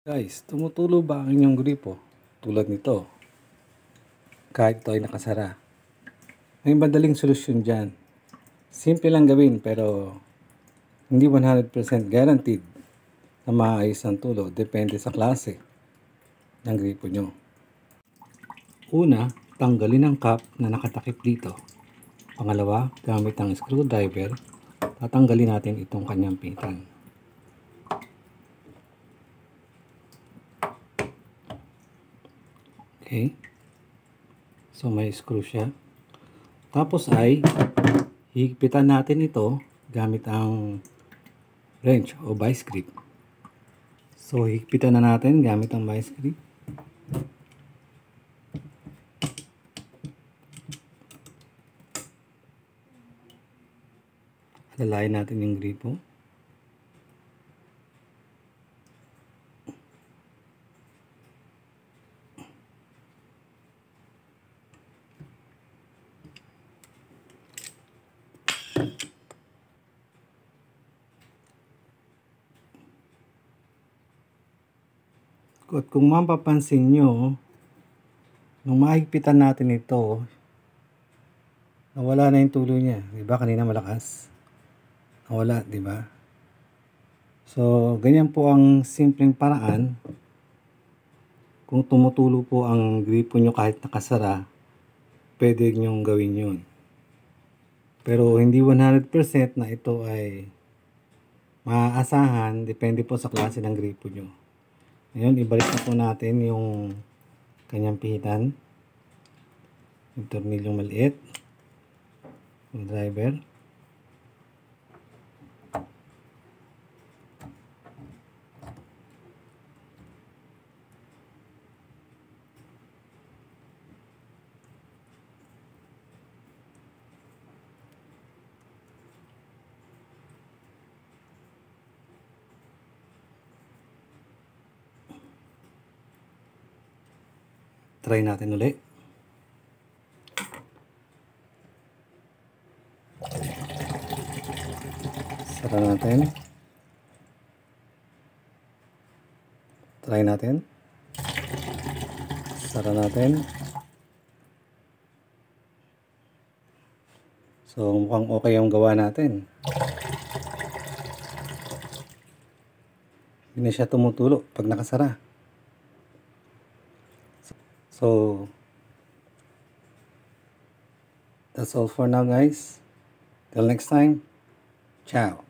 Guys, tumutulo ba ang inyong gripo? Tulad nito, kahit ito ay nakasara. May madaling solusyon dyan. Simple lang gawin pero hindi 100% guaranteed na maayos ang tulo. Depende sa klase ng gripo nyo. Una, tanggalin ang cap na nakatakip dito. Pangalawa, gamit ang screwdriver, tatanggalin natin itong kanyang pitan. Okay. So may screw siya. Tapos ay higpitan natin ito gamit ang wrench o vice grip. So higpitan na natin gamit ang vice grip. Lalayin natin yung gripo. At kung mapapansin nyo, nung mahigpitan natin ito, nawala na yung tulo niya. Diba kanina malakas? Nawala, diba? So, ganyan po ang simpleng paraan. Kung tumutulo po ang gripo nyo kahit nakasara, pwede nyong gawin yun. Pero hindi 100% na ito ay maaasahan, depende po sa klase ng gripo nyo. Ngayon, ibalik na po natin yung kanyang pihitan. Yung tornilyong maliit. Yung driver. Try natin ulit. Sara natin. Try natin. Sara natin. So mukhang okay yung gawa natin. Hindi na siya tumutulo pag nakasara. So, that's all for now, guys. Till next time, ciao.